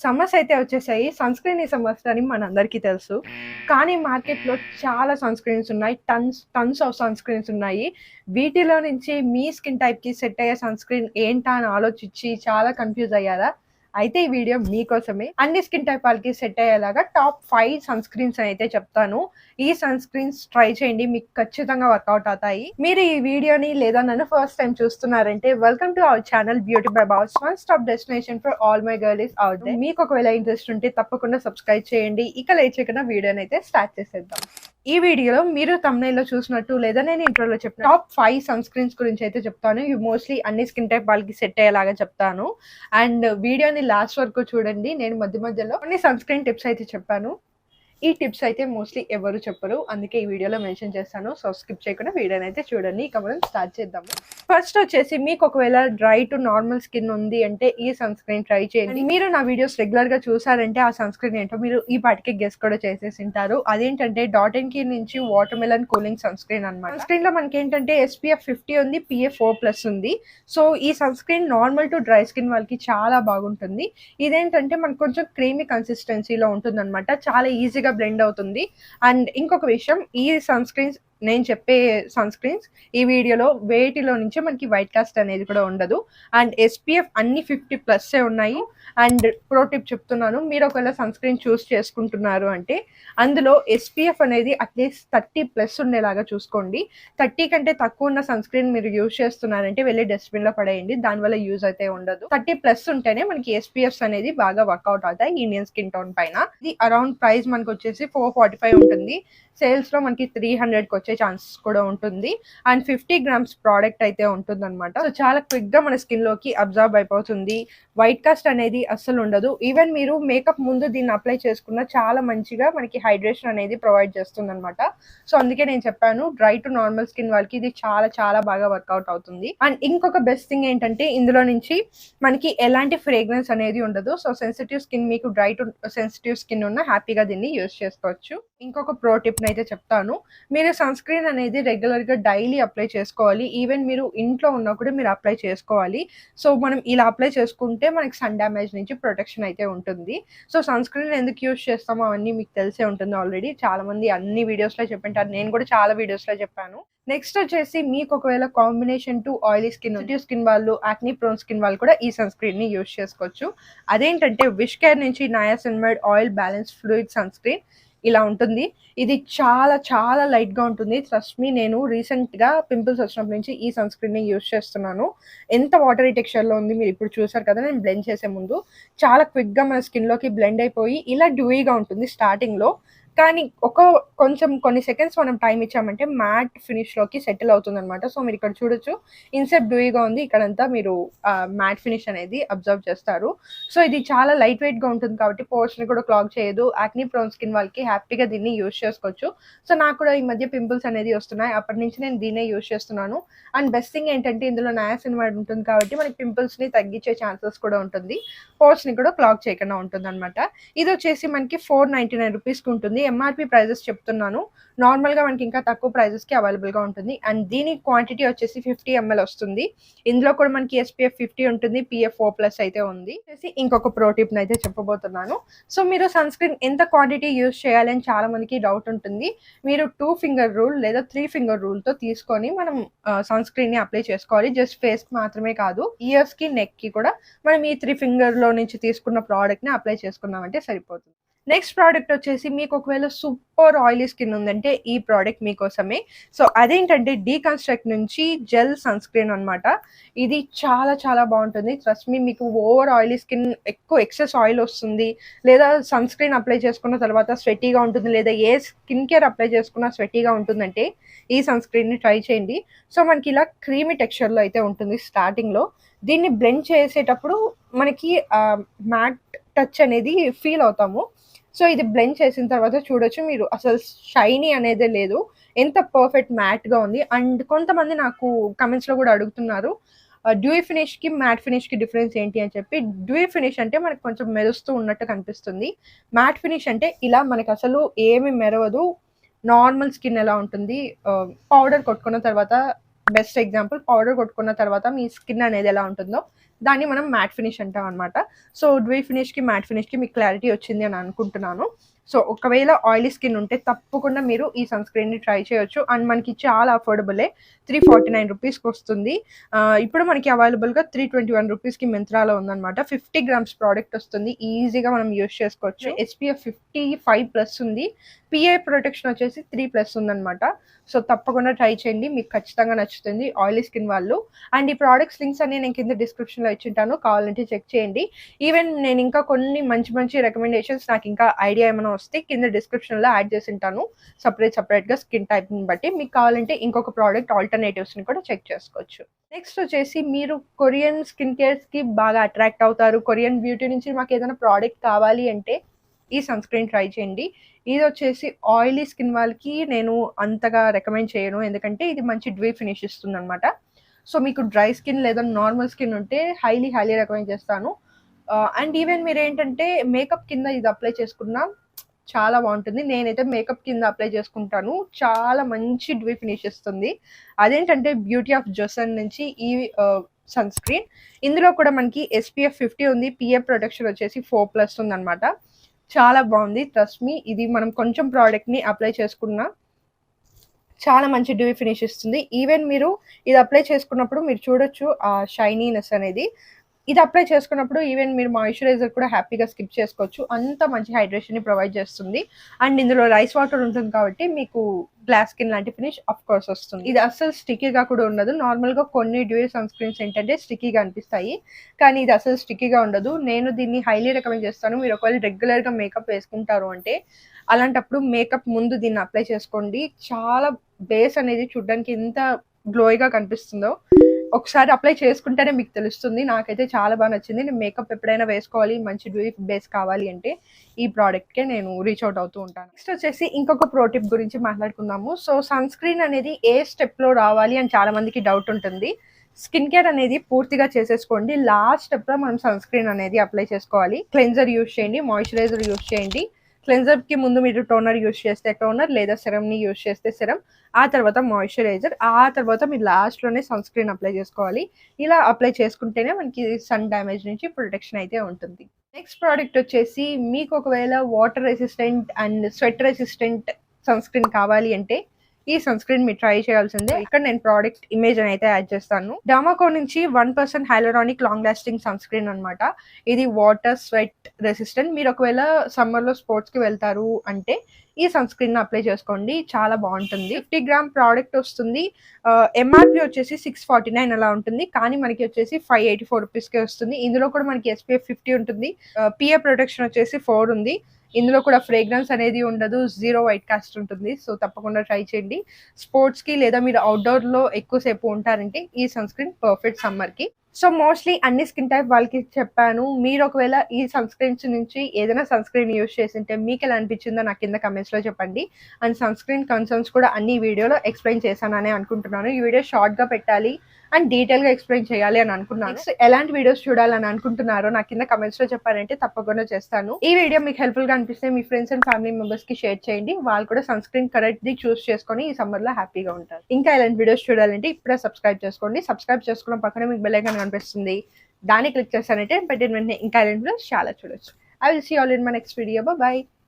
Summers అయితే వచ్చేసాయి. Sunscreen is a must అని మనందరికీ తెలుసు. కానీ మార్కెట్‌లో చాలా సన్ స్క్రీన్స్ ఉన్నాయి. టన్స్ ఆఫ్ సన్ స్క్రీన్స్ ఉన్నాయి. వీటిలో నుంచి మీ స్కిన్ టైప్‌కి సెట్ అయ్యే సన్ స్క్రీన్ ఏంటా అని ఆలోచించి చాలా కన్‌ఫ్యూజ్ అయ్యారా? అయితే ఈ వీడియో మీకోసమే. అన్ని స్కిన్ టైప్ వాళ్ళకి సెట్ అయ్యేలాగా టాప్ 5 సన్ స్క్రీన్స్ అయితే చెప్తాను. ఈ సన్ స్క్రీన్స్ ట్రై చేయండి. మీకు ఖచ్చితంగా వర్కౌట్ అవుతాయి. మీరు ఈ వీడియోని లేదా నన్ను ఫస్ట్ టైం చూస్తున్నారంటే welcome to our channel beauty by boss, one stop destination for all my girls out there. మీకు ఒకవేళ ఇంట్రెస్ట్ ఉంటే తప్పకుండా సబ్స్క్రైబ్ చేయండి. ఇక లేట్ చేయకుండా వీడియోని అయితే స్టార్ట్ చేసేద్దాం. ఈ వీడియోలో మీరు thumbnail లో చూసినట్టు లేదా నేను ఇంట్రోలో చెప్పిన టాప్ 5 సన్ స్క్రీన్స్ గురించి అయితే చెప్తాను. ఇవి మోస్ట్లీ అన్ని స్కిన్ టైప్ వాళ్ళకి సెట్ అయ్యేలాగా చెప్తాను. అండ్ వీడియోని లాస్ట్ వరకు చూడండి. నేను మధ్య మధ్యలో కొన్ని సన్ స్క్రీన్ టిప్స్ అయితే చెప్పాను. ఈ టిప్స్ అయితే మోస్ట్లీ ఎవరు చెప్పరు, అందుకే ఈ వీడియోలో మెన్షన్ చేస్తాను. సో స్కిప్ చేయకుండా వీడియోని అయితే చూడండి. ఇక మనం స్టార్ట్ చేద్దాము. ఫస్ట్ వచ్చేసి మీకు ఒకవేళ డ్రై టు నార్మల్ స్కిన్ ఉంది అంటే ఈ సన్ స్క్రీన్ ట్రై చేయండి. మీరు నా వీడియోస్ రెగ్యులర్ గా చూసారంటే ఆ సన్ స్క్రీన్ ఏంటో మీరు ఈ పాటికి గెస్ కూడా చేసేసి ఉంటారు. అదేంటంటే డాట్ అండ్ కీ నుంచి watermelon cooling sunscreen అనమాట. సన్ స్క్రీన్ లో మనకి ఏంటంటే SPF 50 ఉంది, PA 4+ ఉంది. సో ఈ sunscreen normal to dry skin వాళ్ళకి చాలా బాగుంటుంది. ఇదేంటంటే మనకు కొంచెం క్రీమీ కన్సిస్టెన్సీలో ఉంటుంది అనమాట. చాలా ఈజీగా బ్లెండ్ అవుతుంది. అండ్ ఇంకొక విషయం, ఈ సన్ స్క్రీన్స్ నేను చెప్పే సన్ స్క్రీన్స్ ఈ వీడియోలో వేటిలో నుంచి మనకి వైట్ కాస్ట్ అనేది కూడా ఉండదు. అండ్ SPF అన్ని 50+ ఉన్నాయి. అండ్ ప్రో టిప్ చెప్తున్నాను, మీరు ఒకవేళ సన్ స్క్రీన్ చూస్ చేసుకుంటున్నారు అంటే అందులో SPF అనేది అట్లీస్ట్ 30+ ఉండేలాగా చూసుకోండి. 30 కంటే తక్కువ ఉన్న సన్ స్క్రీన్ మీరు యూజ్ చేస్తున్నారంటే వెళ్ళి డస్ట్బిన్ లో పడేయండి. దానివల్ల యూజ్ అయితే ఉండదు. 30+ ఉంటేనే మనకి SPFs అనేది బాగా వర్కౌట్ అవుతాయి ఇండియన్ స్కిన్ టోన్ పైన. ఇది అరౌండ్ ప్రైస్ మనకు వచ్చేసి 445 ఉంటుంది. సేల్స్ లో మనకి 300కి వచ్చే ఛాన్సెస్ కూడా ఉంటుంది. అండ్ 50 grams ప్రోడక్ట్ అయితే ఉంటుంది అనమాట. సో చాలా క్విక్ గా మన స్కిన్ లోకి అబ్జర్వ్ అయిపోతుంది. వైట్ కాస్ట్ అనేది అస్సలు ఉండదు. ఈవెన్ మీరు మేకప్ ముందు దీన్ని అప్లై చేసుకున్న చాలా మంచిగా మనకి హైడ్రేషన్ అనేది ప్రొవైడ్ చేస్తుంది అనమాట. సో అందుకే నేను చెప్పాను, డ్రై టు నార్మల్ స్కిన్ వాళ్ళకి ఇది చాలా చాలా బాగా వర్కౌట్ అవుతుంది. అండ్ ఇంకొక బెస్ట్ థింగ్ ఏంటంటే ఇందులో నుంచి మనకి ఎలాంటి ఫ్రేగ్రెన్స్ అనేది ఉండదు. సో సెన్సిటివ్ స్కిన్, మీకు డ్రై టు సెన్సిటివ్ స్కిన్ ఉన్న హ్యాపీగా దీన్ని యూజ్ చేసుకోవచ్చు. ఇంకొక ప్రో టిప్ అయితే చెప్తాను, మీరు సన్ స్క్రీన్ అనేది రెగ్యులర్ గా డైలీ అప్లై చేసుకోవాలి. ఈవెన్ మీరు ఇంట్లో ఉన్నా కూడా మీరు అప్లై చేసుకోవాలి. సో మనం ఇలా అప్లై చేసుకుంటే మనకి సన్ డ్యామేజ్ నుంచి ప్రొటెక్షన్ అయితే ఉంటుంది. సో సన్ స్క్రీన్ ఎందుకు యూజ్ చేస్తామో అవన్నీ మీకు తెలిసే ఉంటుంది ఆల్రెడీ. చాలా మంది అన్ని వీడియోస్ లో చెప్పింటారు, నేను కూడా చాలా వీడియోస్ లో చెప్పాను. నెక్స్ట్ వచ్చేసి మీకు ఒకవేళ కాంబినేషన్ టు ఆయిలీ స్కిన్ వాళ్ళు, యాక్నీ ప్రోన్ స్కిన్ వాళ్ళు కూడా ఈ సన్ స్క్రీన్ ని యూజ్ చేసుకోవచ్చు. అదేంటంటే విష్ కేర్ నుంచి niacinamide oil balance fluid sunscreen ఇలా ఉంటుంది. ఇది చాలా చాలా లైట్ గా ఉంటుంది. ట్రస్ట్ మీ, నేను రీసెంట్ గా పింపుల్స్ వచ్చినప్పటి నుంచి ఈ సన్ స్క్రీన్ ని యూజ్ చేస్తున్నాను. ఎంత వాటరీ టెక్స్చర్ లో ఉంది మీరు ఇప్పుడు చూసారు కదా. నేను బ్లెండ్ చేసే ముందు చాలా క్విక్ గా మన స్కిన్ లోకి బ్లెండ్ అయిపోయి ఇలా డ్యూయిగా ఉంటుంది స్టార్టింగ్ లో. కానీ కొన్ని సెకండ్స్ మనం టైం ఇచ్చామంటే మ్యాట్ ఫినిష్ లోకి సెటిల్ అవుతుంది అనమాట. సో మీరు ఇక్కడ చూడొచ్చు, ఇన్సెప్ట్ డ్యూయిగా ఉంది, ఇక్కడంతా మీరు మ్యాట్ ఫినిష్ అనేది అబ్జర్వ్ చేస్తారు. సో ఇది చాలా లైట్ వెయిట్ గా ఉంటుంది కాబట్టి పోర్స్ ని కూడా క్లాగ్ చేయదు. యాక్నీ ప్రోన్ స్కిన్ వాళ్ళకి హ్యాపీగా దీన్ని యూజ్ చేసుకోవచ్చు. సో నాకు కూడా ఈ మధ్య పింపుల్స్ అనేది వస్తున్నాయి, అప్పటి నుంచి నేను దీన్నే యూజ్ చేస్తున్నాను. అండ్ బెస్ట్ థింగ్ ఏంటంటే ఇందులో నయాసినమైడ్ ఉంటుంది కాబట్టి మనకి పింపుల్స్ ని తగ్గించే ఛాన్సెస్ కూడా ఉంటుంది. పోర్స్ ని కూడా క్లాగ్ చేయకుండా ఉంటుంది అనమాట. ఇది వచ్చేసి మనకి 499 రూపీస్ కి ఉంటుంది. MRP ప్రైజెస్ చెప్తున్నాను, నార్మల్ గా మనకి ఇంకా తక్కువ ప్రైజెస్ కి అవైలబుల్ గా ఉంటుంది. అండ్ దీని క్వాంటిటీ వచ్చేసి 50 ml వస్తుంది. ఇందులో కూడా మనకి SPF 50 ఉంటుంది, PA 4+ అయితే ఉంది. ఇంకొక ప్రో టిప్ అయితే చెప్పబోతున్నాను. సో మీరు సన్ స్క్రీన్ ఎంత క్వాంటిటీ యూజ్ చేయాలి అని చాలా మందికి డౌట్ ఉంటుంది. మీరు 2 ఫింగర్ రూల్ లేదా 3 ఫింగర్ రూల్ తో తీసుకొని మనం సన్ స్క్రీన్ ని అప్లై చేసుకోవాలి. జస్ట్ ఫేస్ కి మాత్రమే కాదు, ఇయర్స్ కి, నెక్ కి కూడా మనం ఈ 3 ఫింగర్ లో నుంచి తీసుకున్న ప్రోడక్ట్ ని అప్లై చేసుకున్నామంటే సరిపోతుంది. నెక్స్ట్ ప్రోడక్ట్ వచ్చేసి మీకు ఒకవేళ సూపర్ ఆయిలీ స్కిన్ ఉందంటే ఈ ప్రోడక్ట్ మీకోసమే. సో అదేంటంటే డీకన్స్ట్రక్ట్ నుంచి జెల్ సన్ స్క్రీన్ అనమాట. ఇది చాలా చాలా బాగుంటుంది. ట్రస్ట్ మీ, మీకు ఓవర్ ఆయిలీ స్కిన్, ఎక్కువ ఎక్సెస్ ఆయిల్ వస్తుంది, లేదా సన్ స్క్రీన్ అప్లై చేసుకున్న తర్వాత స్వెటీగా ఉంటుంది, లేదా ఏ స్కిన్ కేర్ అప్లై చేసుకున్నా స్వెటీగా ఉంటుందంటే ఈ సన్ స్క్రీన్ ని ట్రై చేయండి. సో మనకి ఇలా క్రీమీ టెక్స్చర్ లో అయితే ఉంటుంది స్టార్టింగ్ లో. దీన్ని బ్లెండ్ చేసేటప్పుడు మనకి మ్యాట్ టచ్ అనేది ఫీల్ అవుతాము. సో ఇది బ్లెండ్ చేసిన తర్వాత చూడొచ్చు మీరు, అసలు షైనీ అనేదే లేదు, ఎంత పర్ఫెక్ట్ మ్యాట్ గా ఉంది. అండ్ కొంతమంది నాకు కమెంట్స్ లో కూడా అడుగుతున్నారు డ్యూయి ఫినిష్ కి మ్యాట్ ఫినిష్ కి డిఫరెన్స్ ఏంటి అని చెప్పి. డ్యూయి ఫినిష్ అంటే మనకు కొంచెం మెరుస్తూ ఉన్నట్టు కనిపిస్తుంది. మ్యాట్ ఫినిష్ అంటే ఇలా మనకి అసలు ఏమి మెరవదు, నార్మల్ స్కిన్ ఎలా ఉంటుంది. పౌడర్ కొట్టుకున్న తర్వాత, బెస్ట్ ఎగ్జాంపుల్, పౌడర్ కొట్టుకున్న తర్వాత మీ స్కిన్ అనేది ఎలా ఉంటుందో దాన్ని మనం మ్యాట్ ఫినిష్ అంటాం అనమాట. సో డ్యూ ఫినిష్కి మ్యాట్ ఫినిష్కి మీకు క్లారిటీ వచ్చింది అని అనుకుంటున్నాను. సో ఒకవేళ ఆయిలీ స్కిన్ ఉంటే తప్పకుండా మీరు ఈ సన్ స్క్రీన్ని ట్రై చేయొచ్చు. అండ్ మనకి చాలా అఫోర్డబులే, 349 రూపీస్కి వస్తుంది. ఇప్పుడు మనకి అవైలబుల్గా 321 రూపీస్కి మింత్రాలో ఉందన్నమాట. 50 గ్రామ్స్ ప్రోడక్ట్ వస్తుంది, ఈజీగా మనం యూస్ చేసుకోవచ్చు. SPF 55+ ఉంది, PA ప్రొటెక్షన్ వచ్చేసి 3+ ఉందన్నమాట. సో తప్పకుండా ట్రై చేయండి, మీకు ఖచ్చితంగా నచ్చుతుంది ఆయిలీ స్కిన్ వాళ్ళు. అండ్ ఈ ప్రోడక్ట్స్ లింక్స్ అన్ని నేను కింద డిస్క్రిప్షన్లో ఇచ్చింటాను, కావాలంటే చెక్ చేయండి. ఈవెన్ నేను ఇంకా కొన్ని మంచి మంచి రికమెండేషన్స్, నాకు ఇంకా ఐడియా ఏమైనా వస్తే కింద డిస్క్రిప్షన్లో యాడ్ చేసి ఉంటాను సపరేట్గా స్కిన్ టైప్ని బట్టి. మీకు కావాలంటే ఇంకొక ప్రోడక్ట్ ఆల్టర్నేటివ్స్ని కూడా చెక్ చేసుకోవచ్చు. నెక్స్ట్ వచ్చేసి మీరు కొరియన్ స్కిన్ కేర్స్కి బాగా అట్రాక్ట్ అవుతారు, కొరియన్ బ్యూటీ నుంచి మాకు ఏదైనా ప్రోడక్ట్ కావాలి అంటే ఈ సన్ స్క్రీన్ ట్రై చేయండి. ఇది వచ్చేసి ఆయిలీ స్కిన్ వాళ్ళకి నేను అంతగా రికమెండ్ చేయను, ఎందుకంటే ఇది మంచి డ్యూ ఫినిష్ ఇస్తుంది అనమాట. సో మీకు డ్రై స్కిన్ లేదా నార్మల్ స్కిన్ ఉంటే హైలీ రికమెండ్ చేస్తాను. అండ్ ఈవెన్ మీరు ఏంటంటే మేకప్ కింద ఇది అప్లై చేసుకున్నా చాలా బాగుంటుంది. నేనైతే మేకప్ కింద అప్లై చేసుకుంటాను, చాలా మంచి డ్యూ ఫినిష్ ఇస్తుంది. అదేంటంటే బ్యూటీ ఆఫ్ జోసన్ నుంచి ఈ సన్ స్క్రీన్. ఇందులో కూడా మనకి SPF 50 ఉంది, PA ప్రొటెక్షన్ వచ్చేసి 4+ ఉంది అనమాట. చాలా బాగుంది, ట్రస్ట్ మీ. ఇది మనం కొంచెం ప్రోడక్ట్ని అప్లై చేసుకున్నా చాలా మంచి డ్యూ ఫినిష్ ఇస్తుంది. ఈవెన్ మీరు ఇది అప్లై చేసుకున్నప్పుడు మీరు చూడొచ్చు ఆ షైనీనెస్ అనేది. ఇది అప్లై చేసుకున్నప్పుడు ఈవెన్ మీరు మాయిశ్చరైజర్ కూడా హ్యాపీగా స్కిప్ చేసుకోవచ్చు, అంత మంచి హైడ్రేషన్ని ప్రొవైడ్ చేస్తుంది. అండ్ ఇందులో రైస్ వాటర్ ఉంటుంది కాబట్టి మీకు గ్లాస్ స్కిన్ లాంటి ఫినిష్ ఆఫ్ కోర్స్ వస్తుంది. ఇది అస్సలు స్టిక్కీగా కూడా ఉండదు. నార్మల్గా కొన్ని డ్యూ సన్ స్క్రీన్స్ ఏంటంటే స్టిక్కీగా అనిపిస్తాయి, కానీ ఇది అసలు స్టిక్కీగా ఉండదు. నేను దీన్ని హైలీ రికమెండ్ చేస్తాను. మీరు ఒకవేళ రెగ్యులర్గా మేకప్ వేసుకుంటారు అంటే అలాంటప్పుడు మేకప్ ముందు దీన్ని అప్లై చేసుకోండి. చాలా బేస్ అనేది చూడడానికి ఎంత గ్లోయిగా కనిపిస్తుందో ఒకసారి అప్లై చేసుకుంటేనే మీకు తెలుస్తుంది. నాకైతే చాలా బాగా నచ్చింది. నేను మేకప్ ఎప్పుడైనా వేసుకోవాలి, మంచి డ్యూ బేస్ కావాలి అంటే ఈ ప్రోడక్ట్కే నేను రీచ్ అవుట్ అవుతూ ఉంటాను. నెక్స్ట్ వచ్చేసి ఇంకొక ప్రో టిప్ గురించి మాట్లాడుకుందాము. సో సన్ స్క్రీన్ అనేది ఏ స్టెప్లో రావాలి అని చాలా మందికి డౌట్ ఉంటుంది. స్కిన్ కేర్ అనేది పూర్తిగా చేసేసుకోండి, లాస్ట్ స్టెప్లో మనం సన్ స్క్రీన్ అనేది అప్లై చేసుకోవాలి. క్లెన్జర్ యూజ్ చేయండి, మాయిశ్చరైజర్ యూజ్ చేయండి. క్లెన్జర్కి ముందు మీరు టోనర్ యూజ్ చేస్తే టోనర్, లేదా సెరమ్ని యూజ్ చేస్తే సెరమ్, ఆ తర్వాత మాయిశ్చరైజర్, ఆ తర్వాత మీరు లాస్ట్లోనే సన్ స్క్రీన్ అప్లై చేసుకోవాలి. ఇలా అప్లై చేసుకుంటేనే మనకి సన్ డ్యామేజ్ నుంచి ప్రొటెక్షన్ అయితే ఉంటుంది. నెక్స్ట్ ప్రోడక్ట్ వచ్చేసి మీకు ఒకవేళ water resistant and sweat resistant sunscreen కావాలి అంటే ఈ సన్ స్క్రీన్ మీరు ట్రై చేయాల్సిందే. ఇక్కడ నేను ప్రోడక్ట్ ఇమేజ్ అయితే యాడ్ చేస్తాను. డామాకో నుంచి 1% hyaluronic long lasting sunscreen అనమాట. ఇది వాటర్ స్వెట్ రెసిస్టెంట్. మీరు ఒకవేళ సమ్మర్లో స్పోర్ట్స్కి వెళ్తారు అంటే ఈ సన్ స్క్రీన్ అప్లై చేసుకోండి, చాలా బాగుంటుంది. 50 గ్రామ్ ప్రోడక్ట్ వస్తుంది. MRP వచ్చేసి 649 అలా ఉంటుంది, కానీ మనకి వచ్చేసి 584 రూపీస్కే వస్తుంది. ఇందులో కూడా మనకి SPF 50 ఉంటుంది, PA ప్రొటెక్షన్ వచ్చేసి 4 ఉంది. ఇందులో కూడా ఫ్రేగ్రెన్స్ అనేది ఉండదు, 0 వైట్ కాస్ట్ ఉంటుంది. సో తప్పకుండా ట్రై చేయండి. స్పోర్ట్స్కి లేదా మీరు అవుట్డోర్లో ఎక్కువసేపు ఉంటారంటే ఈ సన్ స్క్రీన్ పర్ఫెక్ట్ సమ్మర్కి. సో మోస్ట్లీ అన్ని స్కిన్ టైప్ వాళ్ళకి చెప్పాను. మీరు ఒకవేళ ఈ సన్ స్క్రీన్స్ నుంచి ఏదైనా సన్ స్క్రీన్ యూజ్ చేసింటే మీకు ఎలా అనిపించిందో నాకు కింద కమెంట్స్లో చెప్పండి. అండ్ సన్ స్క్రీన్ కన్సర్న్స్ కూడా అన్ని వీడియోలో ఎక్స్ప్లెయిన్ చేశానని అనుకుంటున్నాను. ఈ వీడియో షార్ట్గా పెట్టాలి అండ్ డీటెయిల్గా ఎక్స్ప్లెయిన్ చేయాలి అని అనుకున్నాను. ఎలాంటి వీడియోస్ చూడాలని అనుకుంటున్నారో నాకు కింద కమెంట్స్లో చెప్పారంటే తప్పకుండా చేస్తాను. ఈ వీడియో మీకు హెల్ప్ఫుల్గా అనిపిస్తే మీ ఫ్రెండ్స్ అండ్ ఫ్యామిలీ మెంబర్స్కి షేర్ చేయండి. వాళ్ళు కూడా సన్ స్క్రీన్ కరెక్ట్ది చూస్ చేసుకొని ఈ సమ్మర్లో హ్యాపీగా ఉంటారు. ఇంకా ఎలాంటి వీడియోస్ చూడాలంటే ఇప్పుడే సబ్స్క్రైబ్ చేసుకోండి. సబ్స్క్రైబ్ చేసుకున్న పక్కనే మీకు బెల్ ఐకాన్ కనిపిస్తుంది, దాన్ని క్లిక్ చేస్తానంటే పెట్టిన వెంటనే ఇంకా ఎలాంటి వీడియోస్ చాలా చూడొచ్చు. I will see you all in my next video. Bye bye.